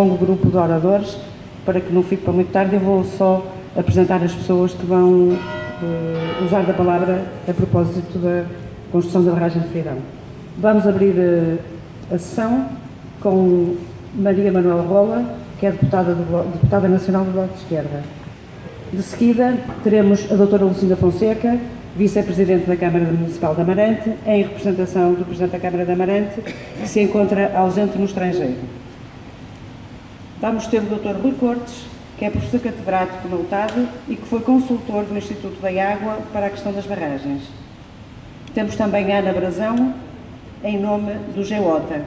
longo grupo de oradores, para que não fique para muito tarde. Eu vou só apresentar as pessoas que vão usar da palavra a propósito da construção da barragem de Fridão. Vamos abrir a sessão com Maria Manuel Rola, que é deputada nacional do Bloco de Esquerda. De seguida, teremos a doutora Lucinda Fonseca, vice-presidente da Câmara Municipal de Amarante, em representação do Presidente da Câmara de Amarante, que se encontra ausente no estrangeiro. Vamos ter o Dr. Rui Cortes, que é professor catedrático na UTAD e que foi consultor do Instituto da Água para a questão das barragens. Temos também a Ana Brazão, em nome do GEOTA.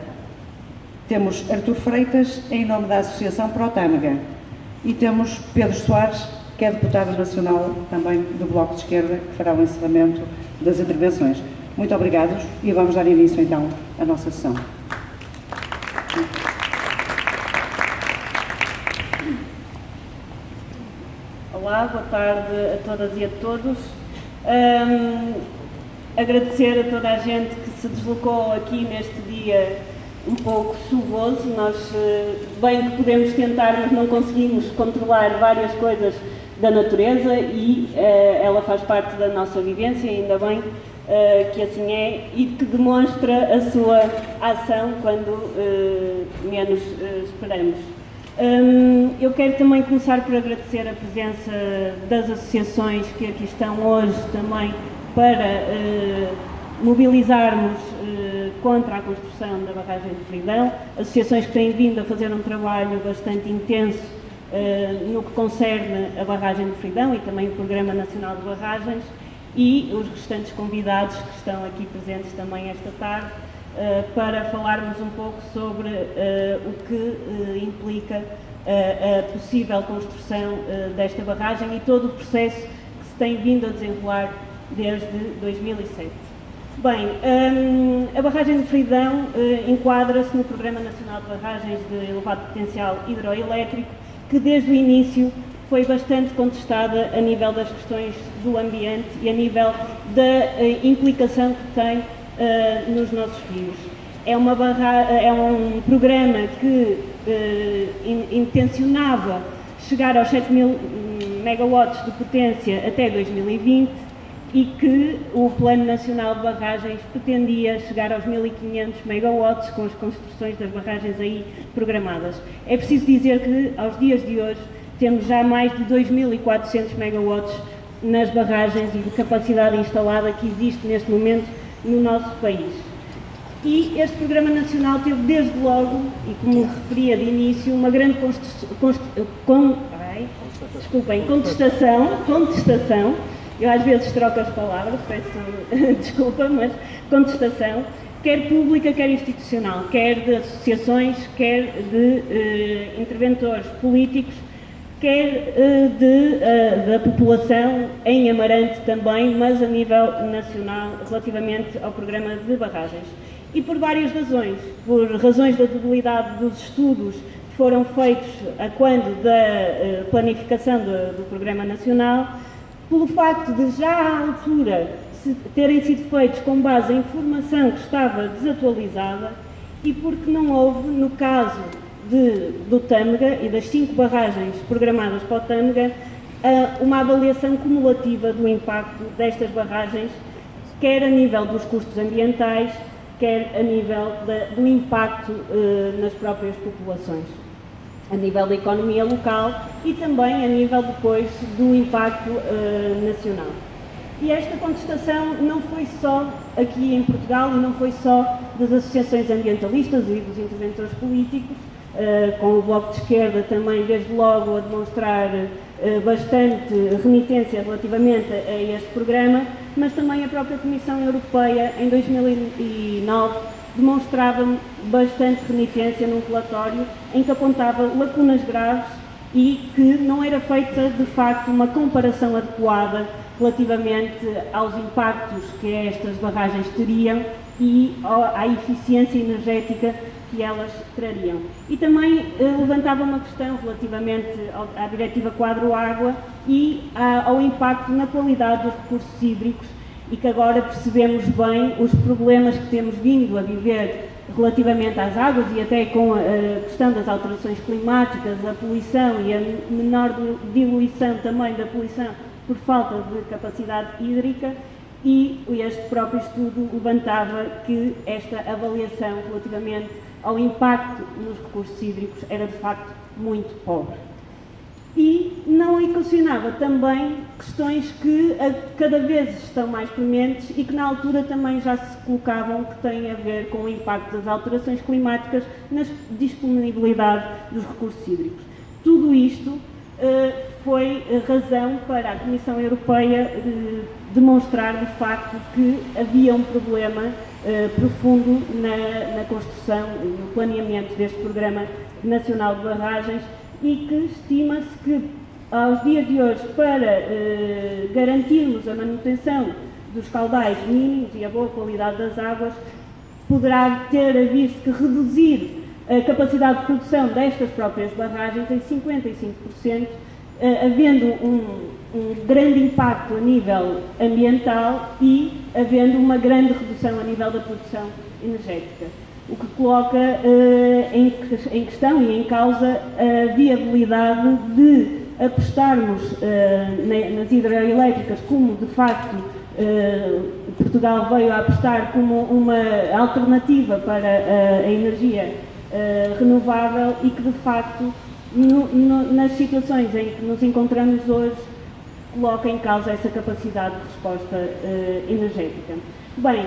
Temos Artur Freitas, em nome da Associação Pró-Tâmega. E temos Pedro Soares, que é deputado nacional também do Bloco de Esquerda, que fará o encerramento das intervenções. Muito obrigados e vamos dar início então à nossa sessão. Olá, boa tarde a todas e a todos. Agradecer a toda a gente que se deslocou aqui neste dia um pouco chuvoso. Nós bem que podemos tentar, mas não conseguimos controlar várias coisas da natureza e ela faz parte da nossa vivência, ainda bem que assim é, e que demonstra a sua ação quando menos esperamos. Eu quero também começar por agradecer a presença das associações que aqui estão hoje também para mobilizarmos contra a construção da barragem de Fridão, associações que têm vindo a fazer um trabalho bastante intenso no que concerne a barragem de Fridão e também o Programa Nacional de Barragens, e os restantes convidados que estão aqui presentes também esta tarde, para falarmos um pouco sobre o que implica a possível construção desta barragem e todo o processo que se tem vindo a desenrolar desde 2007. Bem, a barragem de Fridão enquadra-se no Programa Nacional de Barragens de Elevado Potencial Hidroelétrico, que desde o início foi bastante contestada a nível das questões do ambiente e a nível da implicação que tem nos nossos rios. É um programa que intencionava chegar aos 7.000 megawatts de potência até 2020 e que o Plano Nacional de Barragens pretendia chegar aos 1.500 megawatts com as construções das barragens aí programadas. É preciso dizer que, aos dias de hoje, temos já mais de 2.400 megawatts nas barragens e de capacidade instalada que existe neste momento no nosso país. E este Programa Nacional teve desde logo, e como referia de início, uma grande contestação, eu às vezes troco as palavras, peço desculpa, mas contestação, quer pública, quer institucional, quer de associações, quer de interventores políticos, quer da população em Amarante também, mas a nível nacional, relativamente ao programa de barragens. E por várias razões. Por razões da debilidade dos estudos que foram feitos a quando da planificação do programa nacional, pelo facto de já à altura terem sido feitos com base em informação que estava desatualizada e porque não houve, no caso do Tâmega e das 5 barragens programadas para o Tâmega, uma avaliação cumulativa do impacto destas barragens, quer a nível dos custos ambientais, quer a nível do impacto nas próprias populações, a nível da economia local e também a nível depois do impacto nacional. E esta contestação não foi só aqui em Portugal e não foi só das associações ambientalistas e dos interventores políticos, com o Bloco de Esquerda também desde logo a demonstrar bastante renitência relativamente a este programa, mas também a própria Comissão Europeia em 2009 demonstrava bastante renitência num relatório em que apontava lacunas graves e que não era feita de facto uma comparação adequada relativamente aos impactos que estas barragens teriam e à eficiência energética que elas trariam. E também levantava uma questão relativamente à Diretiva Quadro Água e ao impacto na qualidade dos recursos hídricos, e que agora percebemos bem os problemas que temos vindo a viver relativamente às águas e até com a questão das alterações climáticas, a poluição e a menor diluição também da poluição por falta de capacidade hídrica, e este próprio estudo levantava que esta avaliação relativamente ao impacto nos recursos hídricos era de facto muito pobre. E não equacionava também questões que cada vez estão mais prementes e que na altura também já se colocavam, que têm a ver com o impacto das alterações climáticas na disponibilidade dos recursos hídricos. Tudo isto foi razão para a Comissão Europeia demonstrar de facto que havia um problema profundo na construção e no planeamento deste Programa Nacional de Barragens, e que estima-se que, aos dias de hoje, para garantirmos a manutenção dos caudais mínimos e a boa qualidade das águas, poderá ter a vir-se que reduzir a capacidade de produção destas próprias barragens em 55%, havendo um grande impacto a nível ambiental e havendo uma grande redução a nível da produção energética. O que coloca em questão e em causa a viabilidade de apostarmos nas hidroelétricas, como de facto Portugal veio a apostar como uma alternativa para a energia renovável, e que de facto nas situações em que nos encontramos hoje coloca em causa essa capacidade de resposta energética. Bem,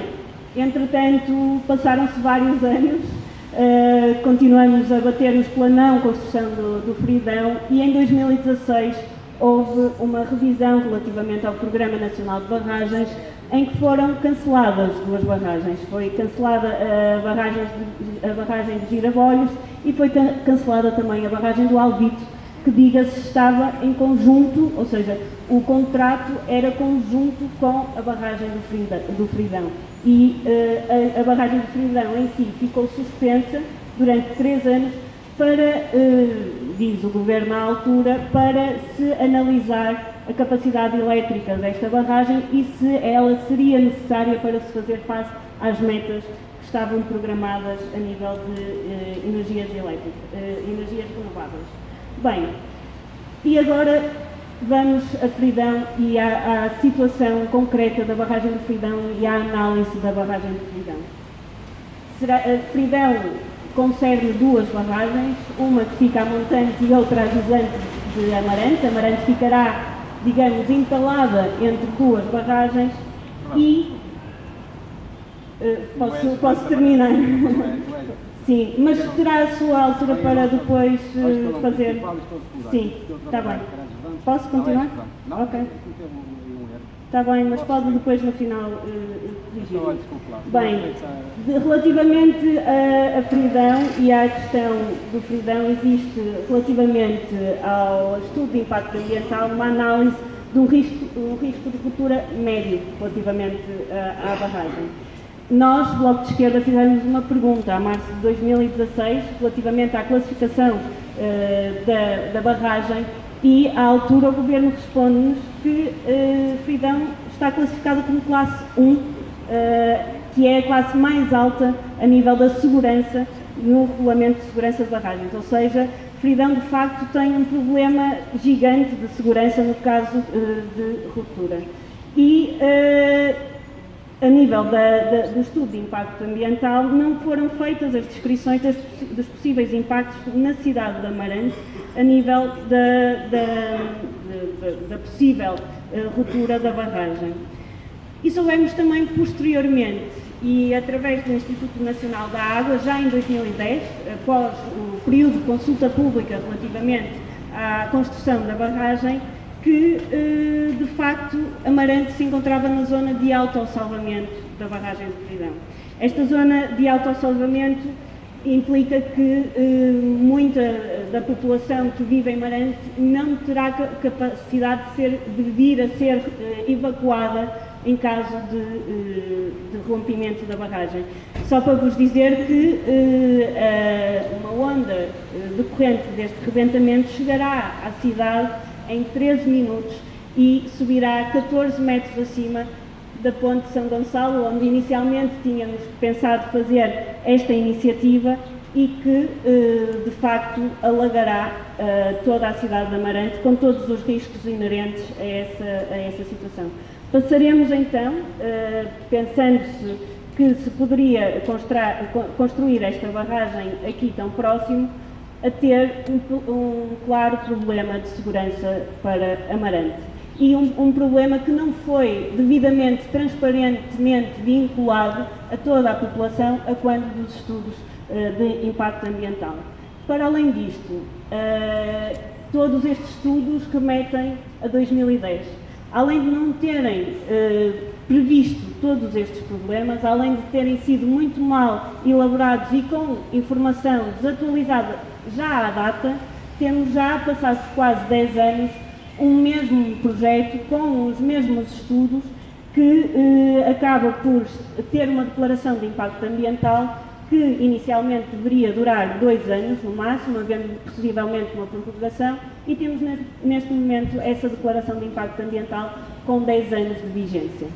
entretanto, passaram-se vários anos, continuamos a bater o esplanão, construção do Fridão, e em 2016 houve uma revisão relativamente ao Programa Nacional de Barragens, em que foram canceladas duas barragens. Foi cancelada a barragem de Giravolhos e foi cancelada também a barragem do Alvito, que, diga-se, estava em conjunto, ou seja, o contrato era conjunto com a barragem do Fridão. E a barragem do Fridão em si ficou suspensa durante 3 anos para, diz o Governo à altura, para se analisar a capacidade elétrica desta barragem e se ela seria necessária para se fazer face às metas que estavam programadas a nível de energias renováveis. Bem, e agora vamos a Fridão e à situação concreta da barragem do Fridão e à análise da barragem do Fridão. Fridão concerne 2 barragens, uma que fica a Montante e outra a Jusante de Amarante. Amarante ficará, digamos, entalada entre 2 barragens e... posso terminar? Sim, mas terá a sua altura para depois fazer... Sim, está bem. Posso continuar? Ok. Está bem, mas pode depois no final corrigir. Bem, relativamente a Fridão e à questão do Fridão, existe relativamente ao estudo de impacto ambiental uma análise de um risco de ruptura médio relativamente à barragem. Nós, Bloco de Esquerda, fizemos uma pergunta a março de 2016 relativamente à classificação da barragem, e à altura o Governo responde-nos que Fridão está classificado como classe 1, que é a classe mais alta a nível da segurança no Regulamento de Segurança de Barragens, ou seja, Fridão de facto tem um problema gigante de segurança no caso de ruptura. E a nível do estudo de impacto ambiental não foram feitas as descrições dos possíveis impactos na cidade de Amarante a nível da possível ruptura da barragem. E soubemos também posteriormente, e através do Instituto Nacional da Água, já em 2010, após o período de consulta pública relativamente à construção da barragem, que, de facto, Amarante se encontrava na zona de autossalvamento da barragem de Fridão. Esta zona de autossalvamento implica que muita da população que vive em Amarante não terá capacidade de vir a ser evacuada em caso de rompimento da barragem. Só para vos dizer que uma onda decorrente deste rebentamento chegará à cidade em 13 minutos e subirá 14 metros acima da Ponte de São Gonçalo, onde inicialmente tínhamos pensado fazer esta iniciativa e que, de facto, alagará toda a cidade de Amarante, com todos os riscos inerentes a essa situação. Passaremos, então, pensando-se que se poderia construir esta barragem aqui tão próximo, a ter um claro problema de segurança para Amarante. E um problema que não foi devidamente, transparentemente vinculado a toda a população a quando dos estudos de impacto ambiental. Para além disto, todos estes estudos remetem a 2010. Além de não terem previsto todos estes problemas, além de terem sido muito mal elaborados e com informação desatualizada já à data, temos já, passados quase 10 anos, um mesmo projeto com os mesmos estudos que acaba por ter uma declaração de impacto ambiental que inicialmente deveria durar 2 anos no máximo, havendo possivelmente uma prorrogação, e temos neste momento essa declaração de impacto ambiental com 10 anos de vigência.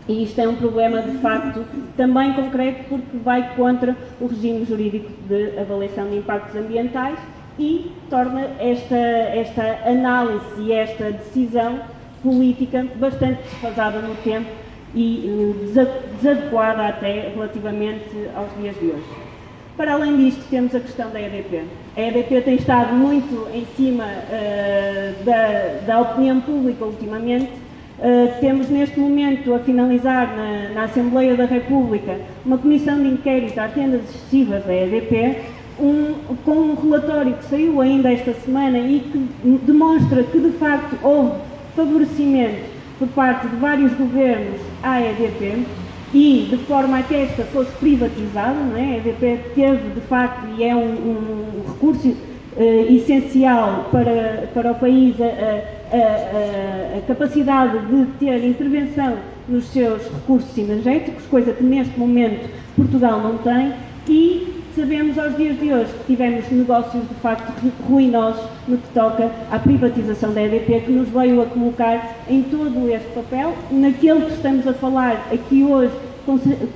E isto é um problema, de facto, também concreto, porque vai contra o regime jurídico de avaliação de impactos ambientais e torna esta análise e esta decisão política bastante desfasada no tempo e desadequada até relativamente aos dias de hoje. Para além disto, temos a questão da EDP. A EDP tem estado muito em cima da opinião pública ultimamente. Temos neste momento a finalizar na Assembleia da República uma comissão de inquérito às rendas excessivas da EDP, com um relatório que saiu ainda esta semana e que demonstra que de facto houve favorecimento por parte de vários governos à EDP e de forma a que esta fosse privatizada, não é? A EDP teve de facto, e é um recurso essencial para o país, a capacidade de ter intervenção nos seus recursos energéticos, coisa que neste momento Portugal não tem, e sabemos aos dias de hoje que tivemos negócios de facto ruinosos no que toca à privatização da EDP, que nos veio a colocar em todo este papel, naquele que estamos a falar aqui hoje,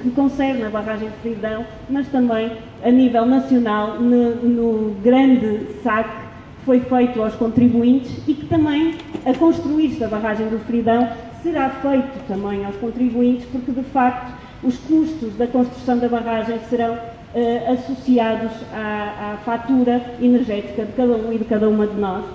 que concerne a barragem de Fredão, mas também a nível nacional, no grande saque que foi feito aos contribuintes e que também, a construir-se a barragem do Fredão, será feito também aos contribuintes, porque de facto os custos da construção da barragem serão associados à fatura energética de cada um e de cada uma de nós,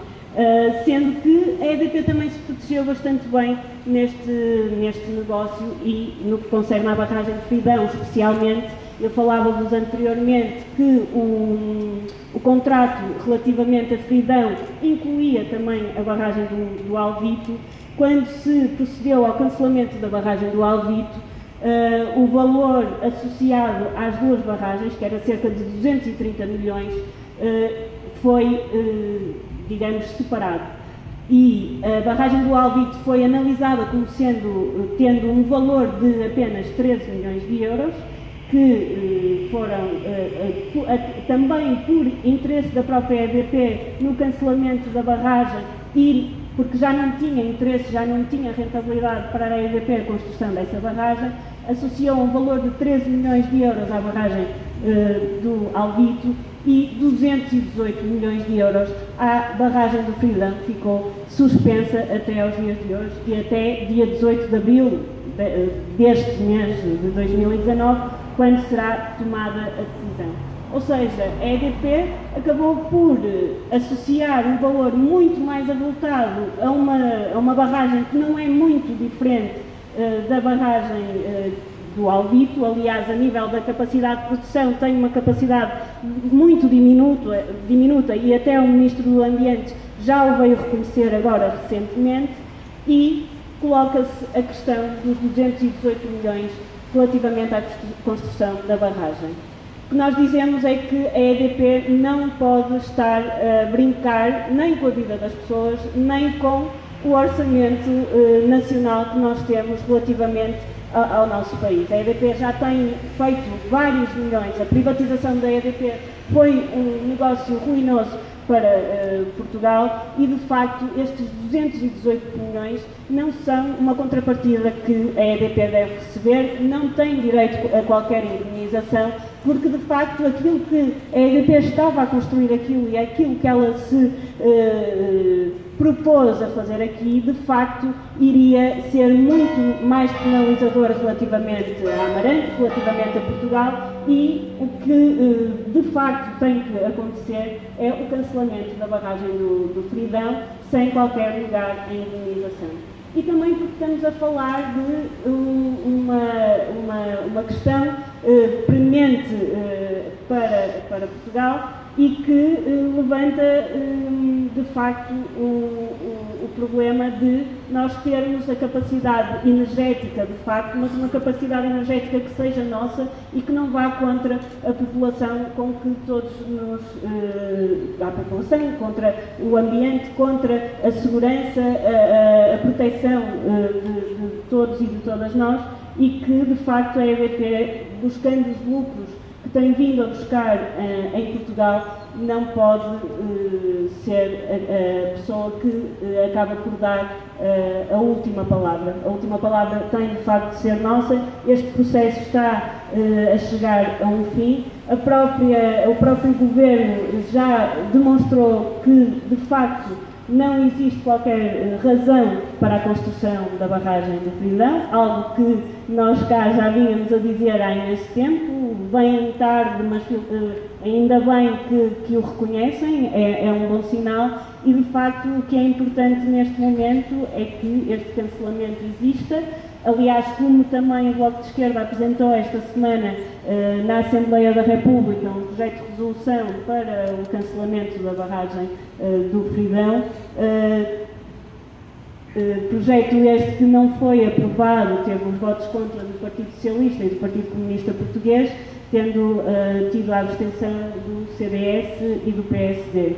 sendo que a EDP também se protegeu bastante bem neste negócio e no que concerne à barragem de Fredão, especialmente. Eu falava-vos anteriormente que o contrato relativamente a Fredão incluía também a barragem do Alvito. Quando se procedeu ao cancelamento da barragem do Alvito, o valor associado às duas barragens, que era cerca de 230 milhões, foi, digamos, separado. E a barragem do Alvito foi analisada como tendo um valor de apenas 13 milhões de euros, que foram também por interesse da própria EDP no cancelamento da barragem e porque já não tinha interesse, já não tinha rentabilidade para a EDP a construção dessa barragem, associou um valor de 13 milhões de euros à barragem do Alvito e 218 milhões de euros à barragem do Fredão, que ficou suspensa até aos dias de hoje e até dia 18 de abril deste mês de 2019, quando será tomada a decisão. Ou seja, a EDP acabou por associar um valor muito mais avultado a uma barragem que não é muito diferente da barragem do Alvito. Aliás, a nível da capacidade de produção, tem uma capacidade muito diminuta e até o Ministro do Ambiente já o veio reconhecer agora recentemente, e coloca-se a questão dos 218 milhões relativamente à construção da barragem. O que nós dizemos é que a EDP não pode estar a brincar nem com a vida das pessoas, nem com o orçamento nacional que nós temos relativamente ao nosso país. A EDP já tem feito vários milhões, a privatização da EDP foi um negócio ruinoso para Portugal e, de facto, estes 218 milhões não são uma contrapartida que a EDP deve receber, não tem direito a qualquer indemnização, porque, de facto, aquilo que a EDP estava a construir aquilo e aquilo que ela se propôs a fazer aqui, de facto, iria ser muito mais penalizador relativamente a Amarante, relativamente a Portugal, e o que de facto tem que acontecer é o cancelamento da barragem do Fridão sem qualquer lugar em indemnização. E também porque estamos a falar de uma questão premente para Portugal e que levanta de facto o problema de nós termos a capacidade energética, de facto, mas uma capacidade energética que seja nossa e que não vá contra a população com que todos a população, contra o ambiente, contra a segurança, a proteção de todos e de todas nós, e que de facto a EDP, buscando os lucros que tem vindo a buscar em Portugal, não pode ser a pessoa que acaba por dar a última palavra. A última palavra tem de facto de ser nossa. Este processo está a chegar a um fim. O próprio governo já demonstrou que de facto não existe qualquer razão para a construção da barragem do Fridão, algo que nós cá já vínhamos a dizer há imenso tempo, bem tarde, mas ainda bem que o reconhecem, é um bom sinal, e de facto o que é importante neste momento é que este cancelamento exista. Aliás, como também o Bloco de Esquerda apresentou esta semana na Assembleia da República um projeto de resolução para o cancelamento da barragem do Fridão, projeto este que não foi aprovado, teve os votos contra do Partido Socialista e do Partido Comunista Português, tendo tido a abstenção do CDS e do PSD.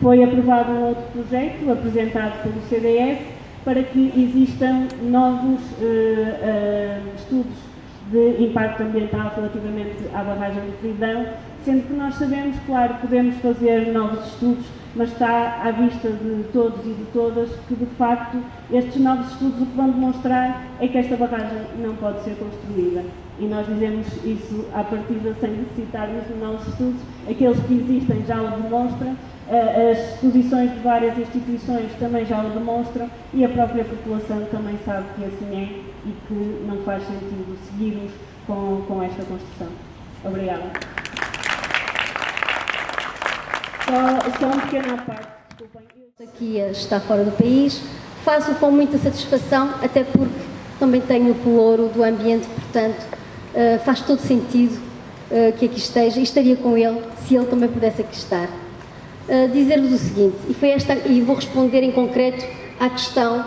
Foi aprovado um outro projeto, apresentado pelo CDS, para que existam novos estudos de impacto ambiental relativamente à barragem do Fridão, sendo que nós sabemos, claro, podemos fazer novos estudos, mas está à vista de todos e de todas que, de facto, estes novos estudos o que vão demonstrar é que esta barragem não pode ser construída. E nós dizemos isso à partida sem necessitarmos de novos estudos. Aqueles que existem já o demonstram, as posições de várias instituições também já o demonstram e a própria população também sabe que assim é e que não faz sentido seguirmos com esta construção. Obrigada. Só uma pequena parte, desculpem. Aqui está fora do país, faço com muita satisfação, até porque também tenho o pelouro do ambiente, portanto faz todo sentido que aqui esteja e estaria com ele se ele também pudesse aqui estar. Dizer-vos o seguinte, e vou responder em concreto à questão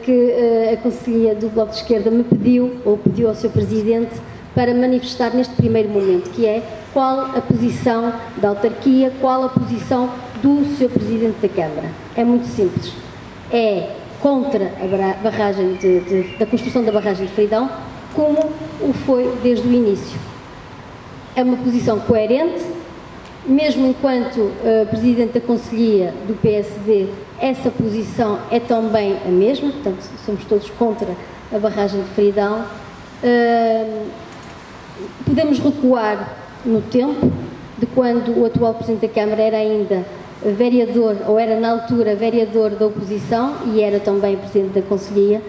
que a Conselhia do Bloco de Esquerda me pediu, ou pediu ao Sr. Presidente, para manifestar neste primeiro momento, que é qual a posição da autarquia, qual a posição do Sr. Presidente da Câmara. É muito simples. É contra a barragem da construção da barragem de Fridão, como o foi desde o início. É uma posição coerente, mesmo enquanto Presidente da Conselhia do PSD, essa posição é também a mesma, portanto, somos todos contra a barragem de Fridão. Podemos recuar no tempo de quando o atual Presidente da Câmara era ainda vereador, ou era na altura vereador da oposição e era também Presidente da Conselhia,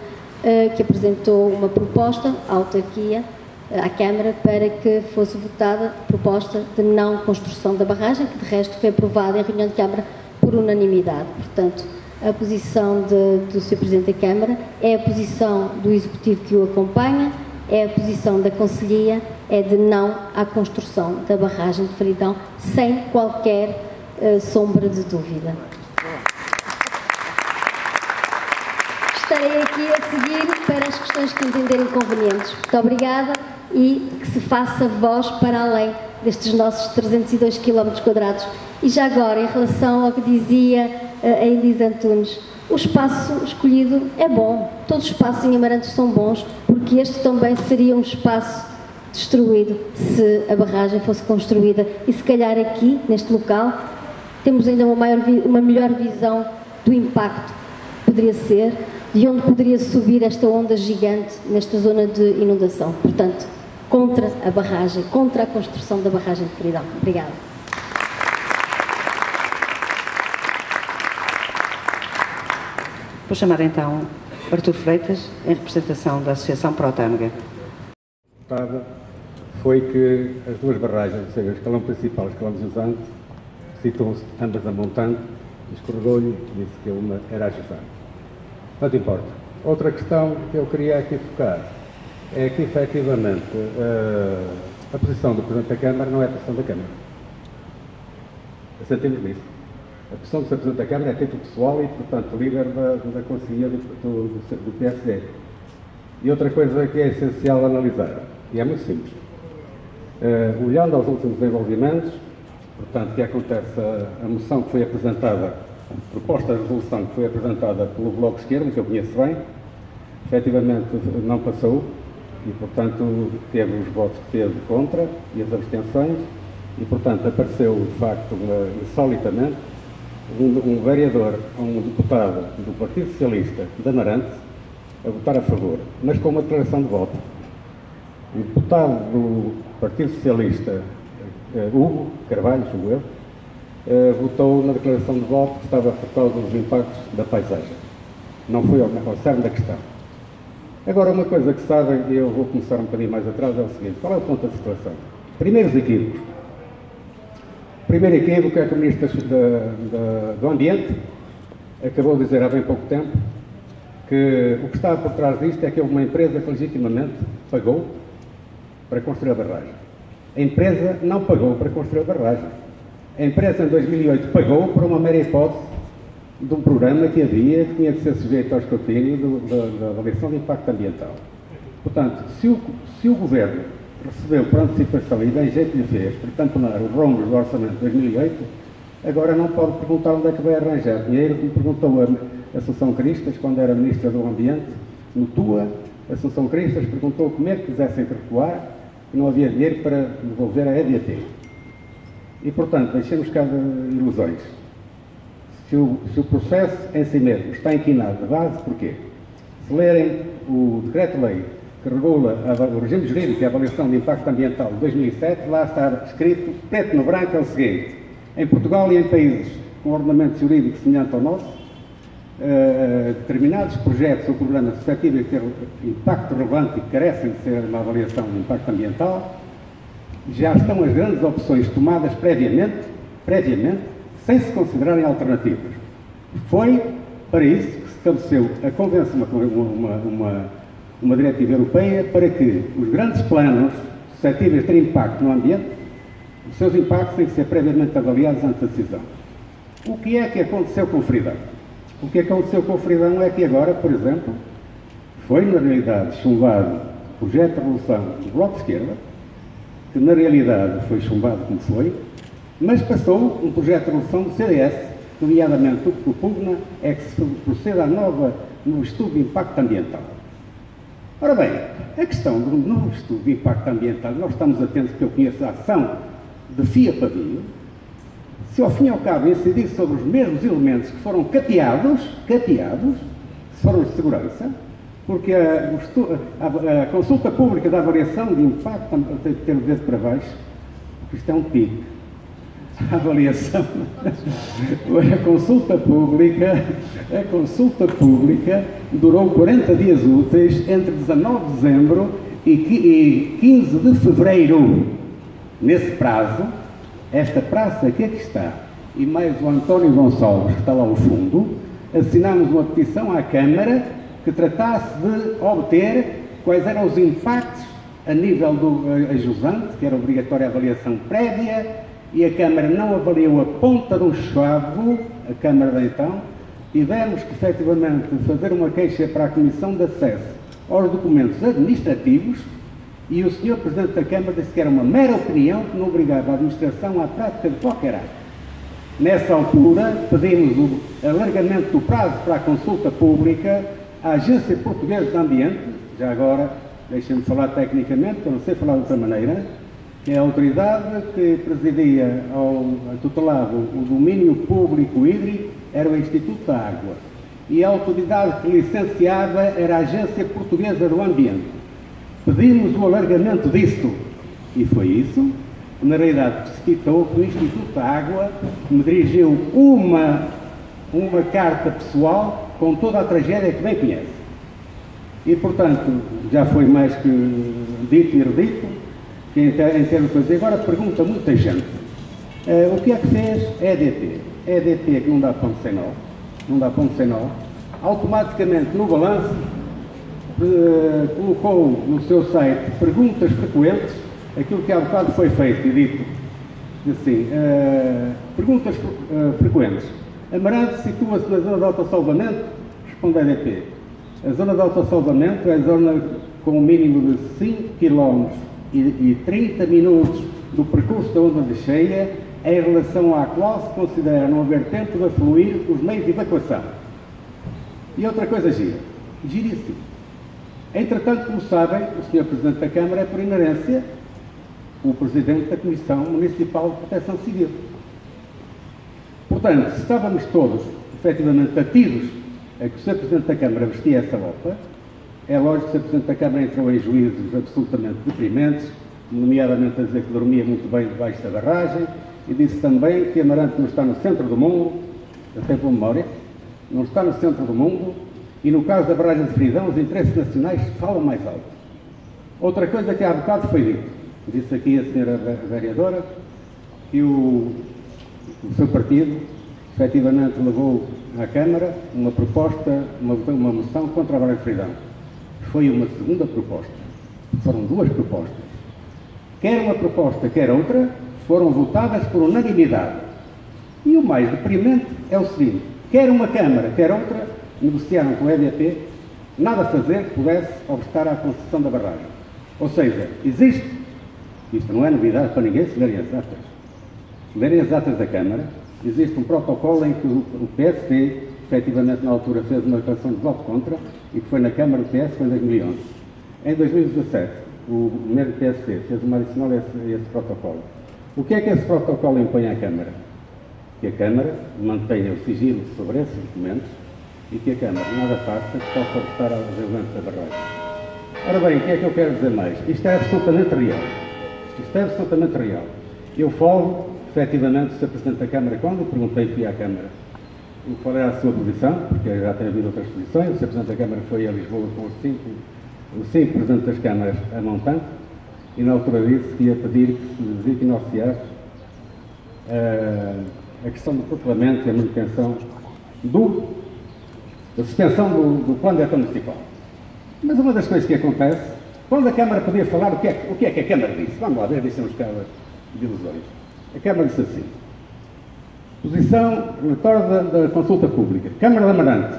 que apresentou uma proposta à autarquia, à Câmara, para que fosse votada a proposta de não construção da barragem, que de resto foi aprovada em reunião de Câmara por unanimidade. Portanto, a posição do Sr. Presidente da Câmara é a posição do Executivo que o acompanha, é a posição da Conselhia, é de não à construção da barragem de Fridão, sem qualquer sombra de dúvida. Estarei aqui a seguir para as questões que entenderem convenientes. Muito obrigada e que se faça voz para além destes nossos 302 km². E já agora, em relação ao que dizia a Elisa Antunes, o espaço escolhido é bom. Todos os espaços em Amarante são bons, porque este também seria um espaço de destruído se a barragem fosse construída. E se calhar aqui, neste local, temos ainda uma melhor visão do impacto que poderia ser, de onde poderia subir esta onda gigante nesta zona de inundação. Portanto, contra a barragem, contra a construção da barragem de Peridão. Obrigada. Vou chamar então Artur Freitas, em representação da Associação Pró-Tâmega. Foi que as duas barragens, ou seja, o escalão principal e o escalão jusante, citam-se ambas a montante, escorregou-lhe e disse que uma era a jusante. Não te importa. Outra questão que eu queria aqui focar é que, efetivamente, a posição do Presidente da Câmara não é a posição da Câmara. Sentimos nisso. A posição do Sr. Presidente da Câmara é título pessoal e, portanto, líder da Conselhia do PSD. E outra coisa que é essencial analisar, e é muito simples, olhando aos últimos desenvolvimentos, portanto, que acontece a moção que foi apresentada, a proposta de resolução que foi apresentada pelo Bloco de Esquerda, que eu conheço bem, efetivamente não passou e, portanto, teve os votos que teve contra e as abstenções e, portanto, apareceu, de facto, insolitamente, um vereador, um deputado do Partido Socialista de Amarante a votar a favor, mas com uma declaração de voto. O deputado do Partido Socialista, Hugo Carvalho, julgo eu, votou na declaração de voto que estava por causa dos impactos da paisagem. Não foi ao cerne da questão. Agora, uma coisa que sabem, e eu vou começar um bocadinho mais atrás, é o seguinte: qual é o ponto da situação? Primeiros equívocos. O primeiro equívoco é que o Ministro do Ambiente acabou de dizer há bem pouco tempo que o que estava por trás disto é que houve uma empresa que legitimamente pagou para construir a barragem. A empresa não pagou para construir a barragem. A empresa, em 2008, pagou por uma mera hipótese de um programa que havia, que tinha de ser sujeito ao escrutínio da avaliação de impacto ambiental. Portanto, se o Governo recebeu por antecipação e bem jeito lhe fez, por tamponar os rombos do orçamento de 2008, agora não pode perguntar onde é que vai arranjar dinheiro, como perguntou a Assunção Cristas, quando era Ministra do Ambiente, no TUA. A Assunção Cristas perguntou como é que quisessem recuar, e não havia dinheiro para devolver a EDT. E, portanto, deixemos cá de ilusões. Se o processo em si mesmo está inquinado de base, porquê? Se lerem o decreto-lei que regula o regime jurídico e a avaliação de impacto ambiental de 2007, lá está escrito, preto no branco, é o seguinte: em Portugal e em países com ordenamento jurídico semelhante ao nosso, determinados projetos ou programas suscetíveis de ter impacto relevante e que carecem de ser uma avaliação de impacto ambiental, já estão as grandes opções tomadas previamente, sem se considerarem alternativas. Foi para isso que se estabeleceu a Convenção, uma diretiva europeia, para que os grandes planos suscetíveis de ter impacto no ambiente, os seus impactos têm que ser previamente avaliados antes da decisão. O que é que aconteceu com o Fridão? O que aconteceu com o Fridão é que agora, por exemplo, foi na realidade chumbado o projeto de resolução do Bloco de Esquerda, que na realidade foi chumbado como foi, mas passou um projeto de resolução do CDS, nomeadamente o que propugna é que se proceda no estudo de impacto ambiental. Ora bem, a questão do novo estudo de impacto ambiental, nós estamos atentos, que eu conheço a ação de Fia Pavio, se ao fim e ao cabo incidir sobre os mesmos elementos que foram cateados, se foram de segurança, porque a consulta pública da avaliação de impacto tem que ter o dedo para baixo, porque isto é um pique. A avaliação, a consulta pública durou 40 dias úteis entre 19 de dezembro e 15 de fevereiro. Nesse prazo, esta praça que aqui está, e mais o António Gonçalves, que está lá ao fundo, assinámos uma petição à Câmara que tratasse de obter quais eram os impactos a nível do ajusante, que era obrigatória a avaliação prévia, e a Câmara não avaliou a ponta do chavo, a Câmara de então. Tivemos que, efetivamente, fazer uma queixa para a Comissão de Acesso aos Documentos Administrativos, e o Sr. Presidente da Câmara disse que era uma mera opinião que não obrigava a Administração à prática de qualquer ato. Nessa altura, pedimos o alargamento do prazo para a consulta pública à Agência Portuguesa de Ambiente, já agora deixem-me falar tecnicamente, eu não sei falar de outra maneira, que é a autoridade que presidia tutelava o domínio público hídrico era o Instituto da Água. E a autoridade que licenciava era a Agência Portuguesa do Ambiente. Pedimos o alargamento disto. E foi isso. Na realidade, precipitou que o Instituto da Água me dirigiu uma carta pessoal com toda a tragédia que bem conhece. E, portanto, já foi mais que dito e redito, que em termos de coisa. Agora pergunta muita gente, o que é que fez a EDP? A EDP, que não dá ponto sem nó, automaticamente no balanço colocou no seu site perguntas frequentes, aquilo que há bocado foi feito e dito, assim, perguntas frequentes. Amarante situa-se na zona de autossalvamento? Responde a EDP. A zona de autossalvamento é a zona com um mínimo de 5 km e 30 minutos do percurso da onda de cheia, em relação à qual se considera não haver tempo de afluir os meios de evacuação. E outra coisa giríssima. Entretanto, como sabem, o Sr. Presidente da Câmara é, por inerência, o Presidente da Comissão Municipal de Proteção Civil. Portanto, se estávamos todos, efetivamente, atidos a que o Sr. Presidente da Câmara vestia essa roupa, é lógico que o Sr. Presidente da Câmara entrou em juízos absolutamente deprimentes, nomeadamente a dizer que dormia muito bem debaixo da barragem, e disse também que Amarante não está no centro do mundo, até por memória, não está no centro do mundo, e no caso da barragem de Fridão, os interesses nacionais falam mais alto. Outra coisa que há bocado foi dito, disse aqui a senhora vereadora, que o seu partido, efetivamente, levou à Câmara uma proposta, uma moção contra a barragem de Fridão. Foi uma segunda proposta. Foram duas propostas. Quer uma proposta, quer outra, foram votadas por unanimidade. E o mais deprimente é o seguinte, quer uma Câmara, quer outra, negociaram com a EDP, nada a fazer que pudesse obstar à concessão da barragem. Ou seja, existe, isto não é novidade para ninguém se lerem as atas. Se lerem as atas da Câmara, existe um protocolo em que o PSD, efetivamente na altura, fez uma declaração de voto contra e que foi na Câmara do PS, foi em 2011. Em 2017, o mesmo PSD fez uma adicional a esse protocolo. O que é que esse protocolo impõe à Câmara? Que a Câmara mantenha o sigilo sobre esses documentos e que a Câmara nada faça que possa obstar ao desenvolvimento da barragem. Ora bem, o que é que eu quero dizer mais? Isto é absolutamente real. Isto é absolutamente real. Eu falo, efetivamente, o Sr. Presidente da Câmara, quando perguntei, fui à Câmara, qual era a sua posição, porque já tem havido outras posições, o Sr. Presidente da Câmara foi a Lisboa com os cinco Presidentes das Câmaras a montante, e na altura disse que ia pedir que se designasse a questão do protelamento e a manutenção da suspensão do plano de ação municipal. Mas uma das coisas que acontece, quando a Câmara podia falar, o que é que a Câmara disse? Vamos lá ver, deixamos cá de ilusões. A Câmara disse assim, posição, relatório da consulta pública. Câmara de Amarante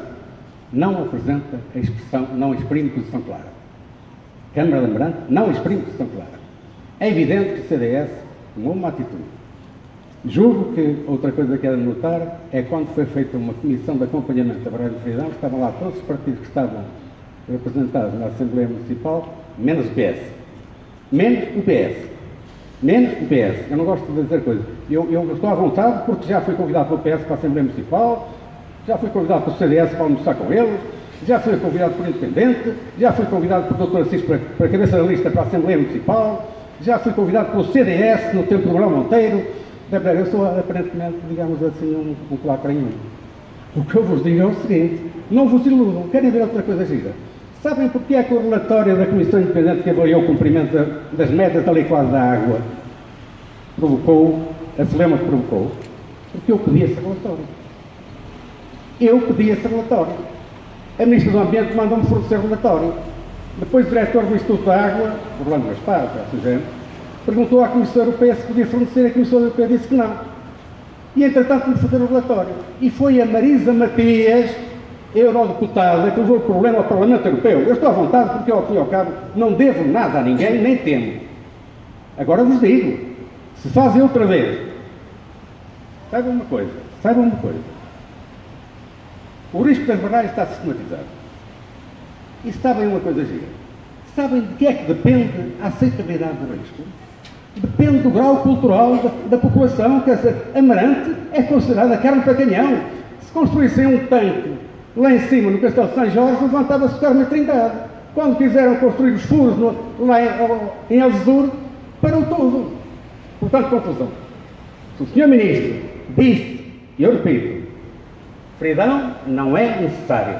não apresenta a expressão, não exprime posição clara. Câmara de Amarante não exprime posição clara. É evidente que o CDS tomou uma atitude. Julgo que outra coisa que era de notar é quando foi feita uma comissão de acompanhamento da barragem de Fridão, estavam lá todos os partidos que estavam representados na Assembleia Municipal, menos o PS. Menos o PS. Menos o PS. Eu não gosto de dizer coisas. Eu estou à vontade porque já fui convidado pelo PS para a Assembleia Municipal, já fui convidado pelo CDS para almoçar com eles, já fui convidado por Independente, já fui convidado por Dr. Assis para cabeça da lista para a Assembleia Municipal, já fui convidado pelo CDS no tempo do Manuel Monteiro. Eu sou, aparentemente, digamos assim, um clacranho. O que eu vos digo é o seguinte, não vos iludam, querem ver outra coisa gira? Sabem porque é que o relatório da Comissão Independente que avaliou o cumprimento das metas da Lei Quadro da Água provocou, a problema que provocou? Porque eu pedi esse relatório. Eu pedi esse relatório. A Ministra do Ambiente mandou-me fornecer o relatório. Depois o diretor do Instituto da Água, Orlando Gaspar, perguntou à Comissão Europeia se podia fornecer, a Comissão Europeia disse que não. E entretanto me fazer o relatório. E foi a Marisa Matias, eurodeputada, que levou o problema ao Parlamento Europeu. Eu estou à vontade porque, ao fim e ao cabo, não devo nada a ninguém, nem temo. Agora vos digo, se fazem outra vez, saibam uma coisa, o risco das barragens está sistematizado. E está bem uma coisa gira. Sabem de que é que depende a aceitabilidade do risco? Depende do grau cultural da população. Quer dizer, Amarante é considerada carne para canhão. Se construíssem um tanque lá em cima, no Castelo de São Jorge, levantava-se carne a 30. Quando quiseram construir os furos lá em Algesur, parou tudo. Portanto, conclusão. Se o Sr. Ministro disse, e eu repito, Fredão não é necessário.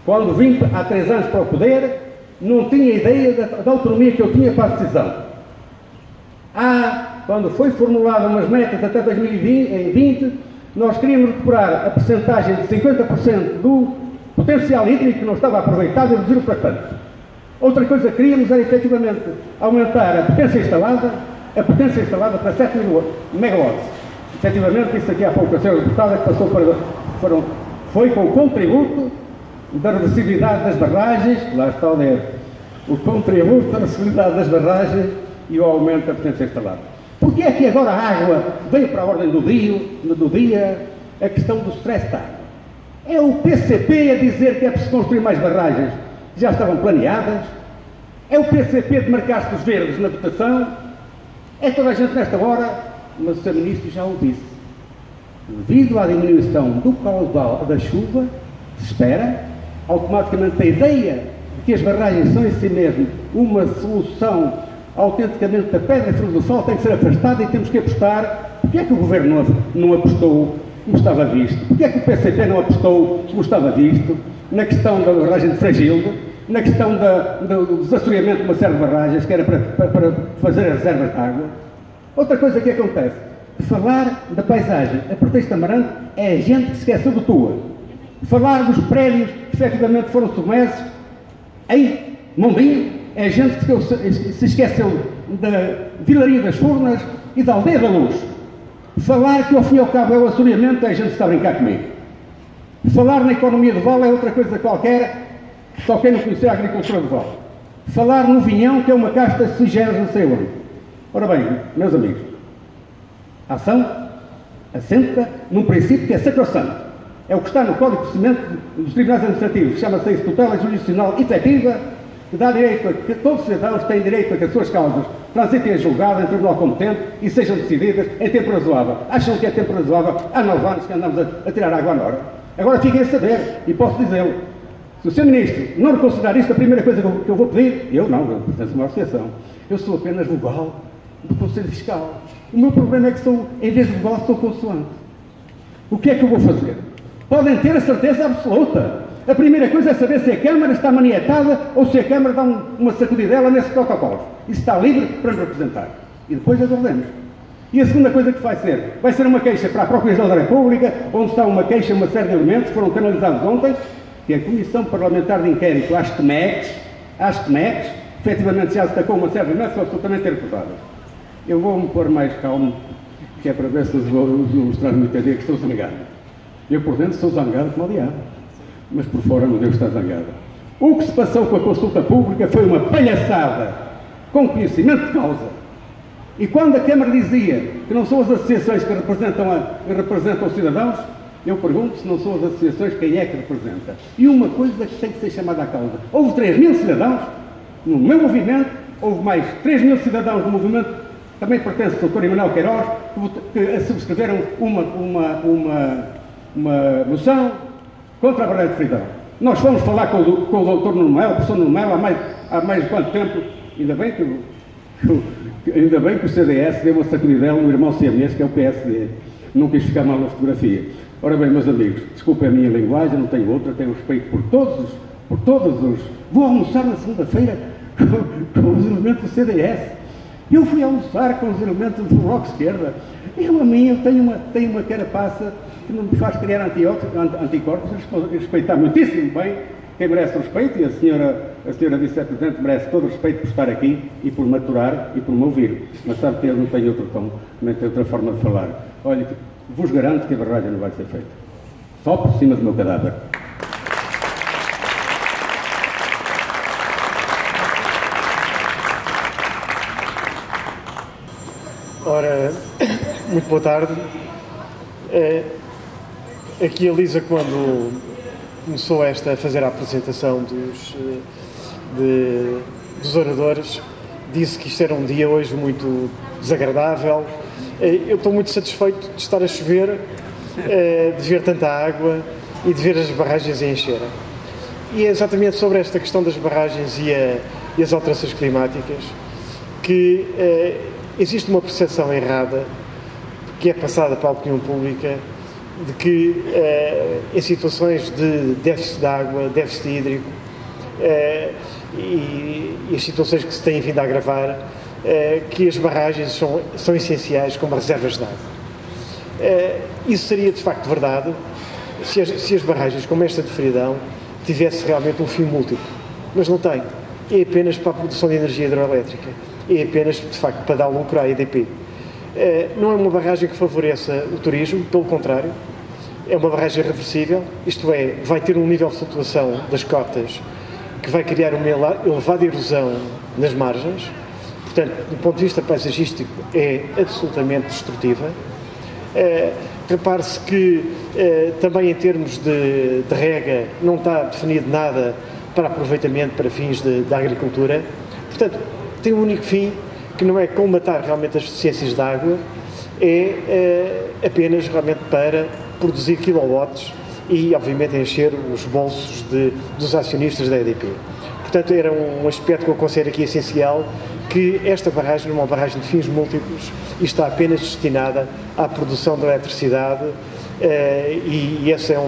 Quando vim há 3 anos para o poder, não tinha ideia da autonomia que eu tinha para a decisão. Quando foi formulada umas metas até 2020, nós queríamos recuperar a percentagem de 50% do potencial hídrico que não estava aproveitado e reduzir para tanto. Outra coisa que queríamos era efetivamente aumentar a potência instalada para 7 mil megawatts. Efetivamente, isso aqui há pouco a ser deputada que passou foi com o contributo da reversibilidade das barragens, lá está o contributo da reversibilidade das barragens e o aumento da potência instalada. Porque é que agora a água veio para a ordem do dia a questão do stress da água? É o PCP a dizer que é preciso construir mais barragens que já estavam planeadas? É o PCP de marcar-se dos verdes na votação? É toda a gente nesta hora? Mas o Sr. Ministro já o disse. Devido à diminuição do caudal da chuva, se espera, automaticamente a ideia de que as barragens são em si mesmo uma solução autenticamente da pedra filosofal tem que ser afastada e temos que apostar. Porque é que o Governo não apostou como estava visto? Porque é que o PCP não apostou como estava visto na questão da barragem de Fragilde, na questão do desassoreamento de uma série de barragens que era para fazer as reservas de água? Outra coisa que acontece, falar da paisagem a pretexto de Amarante é a gente que se esqueceu do Tua. Falar dos prédios que efetivamente foram submersos em Mondinho é a gente que se esqueceu da Vilaria das Furnas e da Aldeia da Luz. Falar que ao fim e ao cabo é o assoreamento é a gente que está a brincar comigo. Falar na economia do Vale é outra coisa qualquer, só quem não conhecer a agricultura do Vale. Falar no vinhão que é uma casta sui generis não sei onde. Ora bem, meus amigos, a ação assenta num princípio que é sacrossanto. É o que está no Código de Procedimento dos Tribunais Administrativos, que chama-se tutela jurisdicional efetiva, que dá direito a que todos os cidadãos têm direito a que as suas causas transitem a julgado em tribunal competente e sejam decididas em tempo razoável. Acham que é tempo razoável? Há 9 anos que andamos a tirar água na hora. Agora fiquem a saber, e posso dizê-lo, se o Sr. Ministro não reconsiderar isto, a primeira coisa que eu vou pedir, eu pertenço a uma associação, eu sou apenas vogal do Conselho Fiscal. O meu problema é que em vez de vogal, sou consoante. O que é que eu vou fazer? Podem ter a certeza absoluta. A primeira coisa é saber se a Câmara está manietada ou se a Câmara dá uma sacudidela nesses protocolos. Isso está livre para nos representar. E depois resolvemos. E a segunda coisa que vai ser uma queixa para a Procuradoria da República, onde está uma queixa, uma série de elementos que foram canalizados ontem, que a Comissão Parlamentar de Inquérito às TMECs, efetivamente já destacou uma série de elementos que são absolutamente irrecusáveis. Eu vou-me pôr mais calmo, que é para ver se os vou mostrar no entender que estou zangado. Eu por dentro sou zangado como o diabo, mas por fora não devo estar zangado. O que se passou com a consulta pública foi uma palhaçada, com conhecimento de causa. E quando a Câmara dizia que não são as associações que representam os cidadãos, eu pergunto se não são as associações quem é que representa. E uma coisa que tem que ser chamada à causa. Houve 3.000 cidadãos no meu movimento, houve mais 3.000 cidadãos no movimento, também pertence ao Dr. Emanuel Queiroz, que subscreveram uma moção contra a barreira de Fredão. Nós fomos falar com o Dr. Nuno Melo, o professor Nuno Melo, há mais de quanto tempo, ainda bem que o CDS deu uma sacudidela no irmão siamês, que é o PSD. Não quis ficar mal na fotografia. Ora bem, meus amigos, desculpem a minha linguagem, não tenho outra, tenho respeito por todos os... Vou almoçar na segunda-feira com os elementos do CDS. Eu fui almoçar com os elementos do Bloco Esquerda. Eu tenho uma carapaça que não me faz criar anticorpos, respeitar muitíssimo bem quem merece o respeito, e a senhora Vice-Presidente merece todo o respeito por estar aqui e por maturar e por me ouvir. Mas sabe que eu não tenho outro tom, nem tenho outra forma de falar. Olha, vos garanto que a barragem não vai ser feita. Só por cima do meu cadáver. Ora, muito boa tarde. Aqui a Lisa, quando começou a fazer a apresentação dos oradores disse que isto era um dia hoje muito desagradável. Eu estou muito satisfeito de estar a chover, de ver tanta água e de ver as barragens a encherem. E é exatamente sobre esta questão das barragens e as alterações climáticas que existe uma percepção errada que é passada para a opinião pública de que em situações de déficit de água, déficit hídrico e as situações que se têm vindo a agravar, que as barragens são essenciais como reservas de água. Isso seria de facto verdade se as barragens como esta de Fredão tivesse realmente um fim múltiplo, mas não tem. É apenas para a produção de energia hidroelétrica, é apenas de facto para dar lucro à EDP. Não é uma barragem que favoreça o turismo, pelo contrário, é uma barragem reversível, isto é, vai ter um nível de flutuação das cotas que vai criar uma elevada erosão nas margens, portanto, do ponto de vista paisagístico, é absolutamente destrutiva. Repare-se que também em termos de rega não está definido nada para aproveitamento para fins da agricultura, portanto, tem um único fim, que não é combater realmente as deficiências de água, é apenas realmente para produzir kilowatts e, obviamente, encher os bolsos dos acionistas da EDP. Portanto, era um aspecto que eu considero aqui essencial, que esta barragem não é uma barragem de fins múltiplos e está apenas destinada à produção de eletricidade e essa é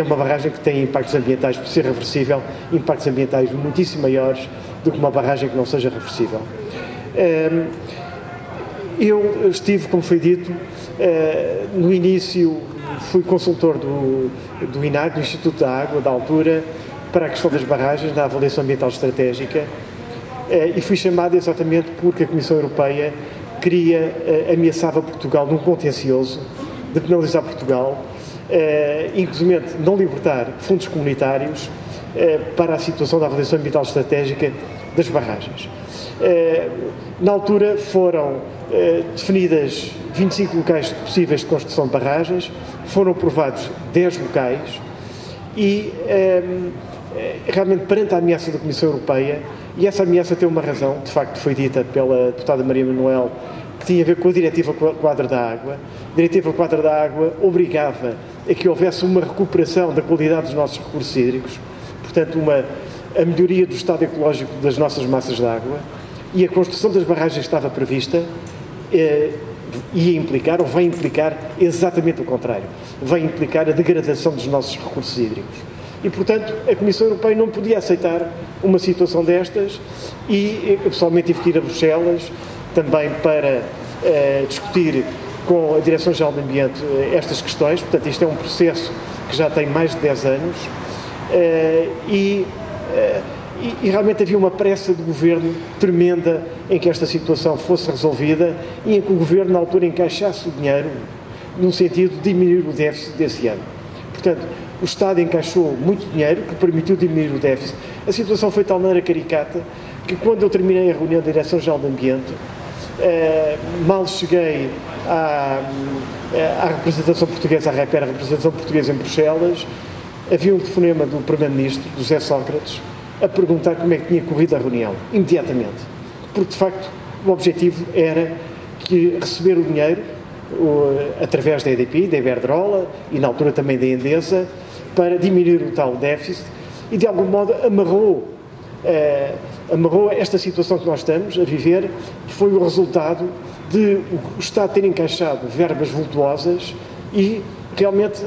uma barragem que tem impactos ambientais, por ser reversível, impactos ambientais muitíssimo maiores do que uma barragem que não seja reversível. Eu estive, como foi dito, no início fui consultor do INAG, do Instituto da Água, da altura, para a questão das barragens, da avaliação ambiental estratégica, e fui chamado exatamente porque a Comissão Europeia ameaçava Portugal num contencioso de penalizar Portugal, inclusive não libertar fundos comunitários para a situação da avaliação ambiental estratégica das barragens. Na altura foram definidas 25 locais possíveis de construção de barragens, foram aprovados 10 locais e realmente perante a ameaça da Comissão Europeia, e essa ameaça tem uma razão, de facto foi dita pela deputada Maria Manuel, que tinha a ver com a Diretiva Quadro da Água. A Diretiva Quadro da Água obrigava a que houvesse uma recuperação da qualidade dos nossos recursos hídricos, portanto a melhoria do estado ecológico das nossas massas de água, e a construção das barragens que estava prevista ia implicar, ou vai implicar, exatamente o contrário. Vai implicar a degradação dos nossos recursos hídricos. E, portanto, a Comissão Europeia não podia aceitar uma situação destas e, eu pessoalmente, tive que ir a Bruxelas também para discutir com a Direção-Geral do Ambiente estas questões. Portanto, isto é um processo que já tem mais de 10 anos e realmente havia uma pressa do Governo tremenda em que esta situação fosse resolvida e em que o Governo, na altura, encaixasse o dinheiro no sentido de diminuir o déficit desse ano. Portanto, o Estado encaixou muito dinheiro, que permitiu diminuir o déficit. A situação foi de tal maneira caricata que, quando eu terminei a reunião da Direção-Geral do Ambiente, mal cheguei à representação portuguesa, à REPER, a representação portuguesa em Bruxelas, havia um telefonema do Primeiro-Ministro, José Sócrates, a perguntar como é que tinha corrido a reunião, imediatamente. Porque, de facto, o objetivo era receber o dinheiro através da EDP, da Iberdrola e, na altura, também da Endesa, para diminuir o tal déficit e, de algum modo, amarrou esta situação que nós estamos a viver, que foi o resultado de o Estado ter encaixado verbas vultuosas e realmente,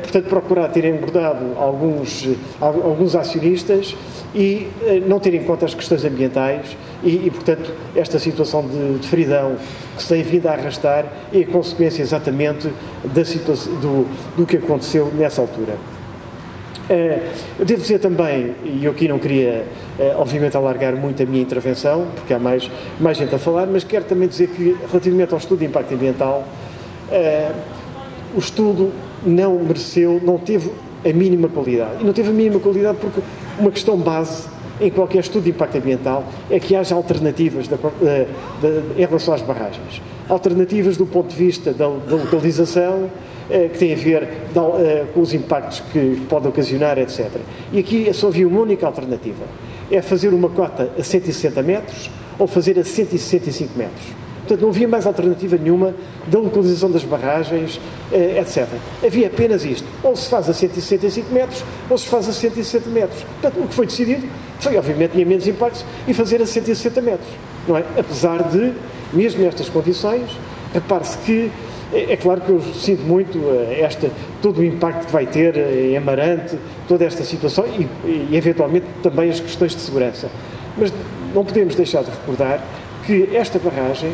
portanto, procurar ter engordado alguns acionistas e não ter em conta as questões ambientais e portanto, esta situação de Fredão que se tem vindo a arrastar é a consequência exatamente da situação, do que aconteceu nessa altura. Eu devo dizer também, e eu aqui não queria, obviamente, alargar muito a minha intervenção, porque há mais gente a falar, mas quero também dizer que, relativamente ao estudo de impacto ambiental, o estudo não teve a mínima qualidade. E não teve a mínima qualidade porque uma questão base em qualquer estudo de impacto ambiental é que haja alternativas em relação às barragens. Alternativas do ponto de vista da localização, que tem a ver com os impactos que pode ocasionar, etc. E aqui só havia uma única alternativa. é fazer uma cota a 160 metros ou fazer a 165 metros. Portanto, não havia mais alternativa nenhuma da localização das barragens, etc. Havia apenas isto. Ou se faz a 165 metros, ou se faz a 160 metros. Portanto, o que foi decidido foi, obviamente, tinha menos impactos e fazer a 160 metros. Não é? Apesar de, mesmo nestas condições, repare-se que, é claro que eu sinto muito todo o impacto que vai ter em Amarante, toda esta situação e, eventualmente, também as questões de segurança. Mas não podemos deixar de recordar que esta barragem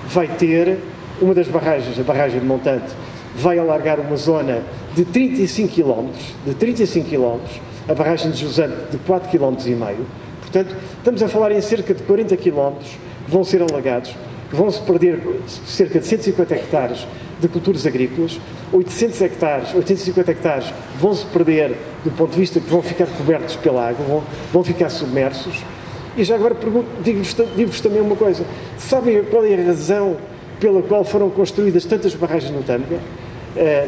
vai ter, uma das barragens, a barragem de Montante, vai alargar uma zona de 35 km, a barragem de Jusante de 4,5 km. Portanto, estamos a falar em cerca de 40 km que vão ser alagados, que vão-se perder cerca de 150 hectares de culturas agrícolas, 850 hectares vão-se perder do ponto de vista que vão ficar cobertos pela água, vão ficar submersos. E já agora digo-vos também uma coisa. Sabem qual é a razão pela qual foram construídas tantas barragens no Tâmega?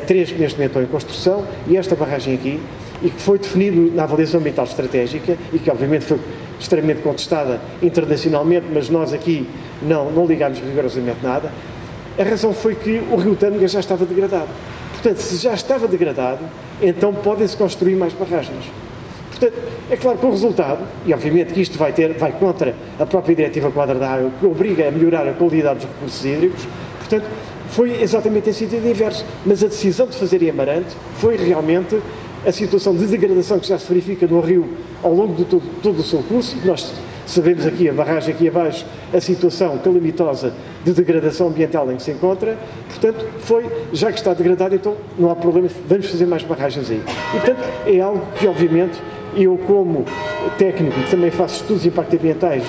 3 que neste momento estão em construção, e esta barragem aqui, e que foi definido na avaliação ambiental estratégica, e que obviamente foi extremamente contestada internacionalmente, mas nós aqui não ligámos rigorosamente nada. A razão foi que o rio Tâmega já estava degradado. Portanto, se já estava degradado, então podem-se construir mais barragens. Portanto, é claro que o resultado, e obviamente que isto vai contra a própria Diretiva Quadra da Água, que obriga a melhorar a qualidade dos recursos hídricos, portanto, foi exatamente em sentido inverso. Mas a decisão de fazer em Amarante foi realmente a situação de degradação que já se verifica no rio ao longo de todo o seu curso, e nós sabemos aqui, a barragem aqui abaixo, a situação calamitosa de degradação ambiental em que se encontra. Portanto, já que está degradado, então não há problema, vamos fazer mais barragens aí. E, portanto, é algo que, obviamente, eu, como técnico, que também faço estudos de impacto ambientais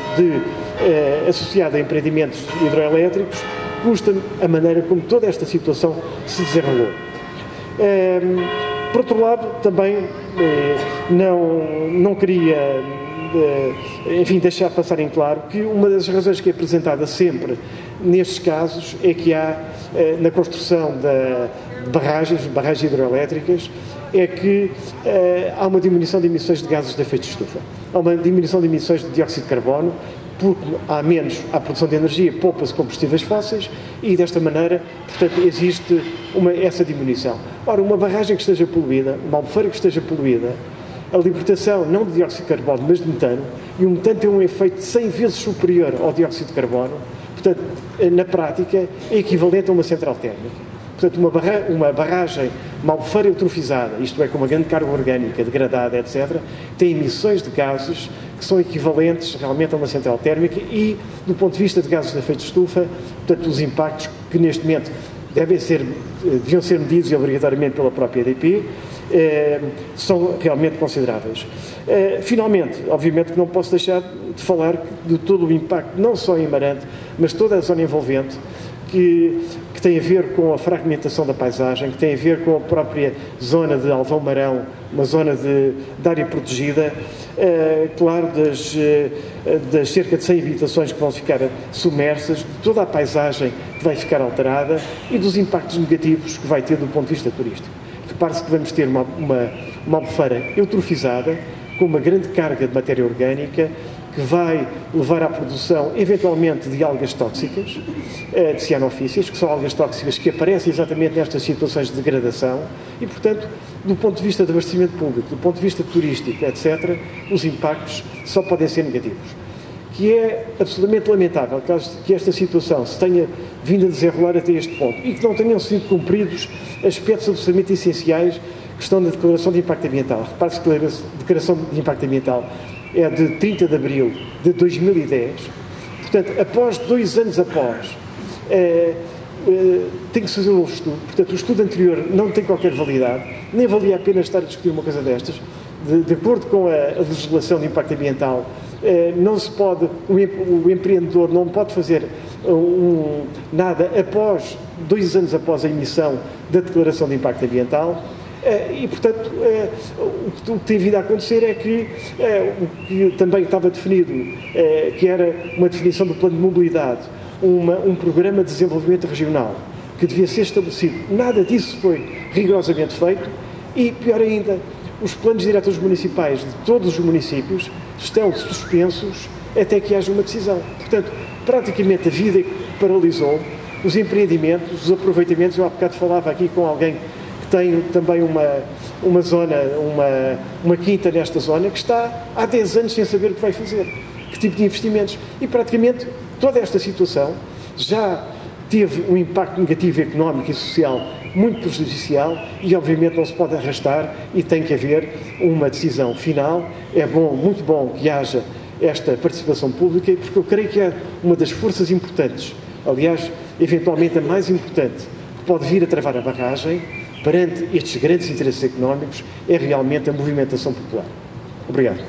associado a empreendimentos hidroelétricos, custa-me a maneira como toda esta situação se desenrolou. Por outro lado, também não queria, deixar passar em claro que uma das razões que é apresentada sempre nestes casos é que há, na construção de barragens hidroelétricas, é que há uma diminuição de emissões de gases de efeito de estufa. Há uma diminuição de emissões de dióxido de carbono, porque há produção de energia, poupa-se combustíveis fósseis e, desta maneira, portanto, existe essa diminuição. Ora, uma barragem que esteja poluída, uma albufeira que esteja poluída, a libertação não de dióxido de carbono, mas de metano, e o metano tem um efeito 100 vezes superior ao dióxido de carbono, portanto, na prática, é equivalente a uma central térmica. Portanto, uma barragem, uma albufeira eutrofizada, isto é, com uma grande carga orgânica, degradada, etc., tem emissões de gases que são equivalentes realmente a uma central térmica e, do ponto de vista de gases de efeito de estufa, portanto, os impactos que neste momento deviam ser medidos obrigatoriamente pela própria EDP, são realmente consideráveis. Finalmente, obviamente que não posso deixar de falar de todo o impacto, não só em Amarante, mas toda a zona envolvente, que tem a ver com a fragmentação da paisagem, que tem a ver com a própria zona de Alvão-Marão, uma zona de área protegida, claro, das cerca de 100 habitações que vão ficar submersas, de toda a paisagem que vai ficar alterada e dos impactos negativos que vai ter do ponto de vista turístico. Repare-se que vamos ter uma albufeira eutrofizada, com uma grande carga de matéria orgânica, que vai levar à produção, eventualmente, de algas tóxicas, de cianofícias, que são algas tóxicas que aparecem exatamente nestas situações de degradação e, portanto, do ponto de vista de abastecimento público, do ponto de vista turístico, etc., os impactos só podem ser negativos. Que é absolutamente lamentável que esta situação se tenha vindo a desenrolar até este ponto e que não tenham sido cumpridos aspectos absolutamente essenciais que estão na Declaração de Impacto Ambiental. Repare-se que a Declaração de Impacto Ambiental é de 30 de abril de 2010. Portanto, 2 anos após, tem que se fazer um novo estudo. Portanto, o estudo anterior não tem qualquer validade, nem valia a pena estar a discutir uma coisa destas. De acordo com a legislação de impacto ambiental, não se pode, o empreendedor não pode fazer nada 2 anos após a emissão da Declaração de Impacto Ambiental. E, portanto, o que tem vindo a acontecer é que o que também estava definido, que era uma definição do plano de mobilidade, um programa de desenvolvimento regional que devia ser estabelecido, nada disso foi rigorosamente feito e, pior ainda, os planos diretores municipais de todos os municípios estão suspensos até que haja uma decisão. Portanto, praticamente a vida paralisou, os empreendimentos, os aproveitamentos. Eu há bocado falava aqui com alguém que tem também uma zona, uma quinta nesta zona, que está há 10 anos sem saber o que vai fazer, que tipo de investimentos. E praticamente toda esta situação já teve um impacto negativo económico e social muito prejudicial e, obviamente, não se pode arrastar e tem que haver uma decisão final. É bom, muito bom que haja esta participação pública, porque eu creio que é uma das forças importantes, aliás, eventualmente a mais importante, que pode vir a travar a barragem perante estes grandes interesses económicos, é realmente a movimentação popular. Obrigado.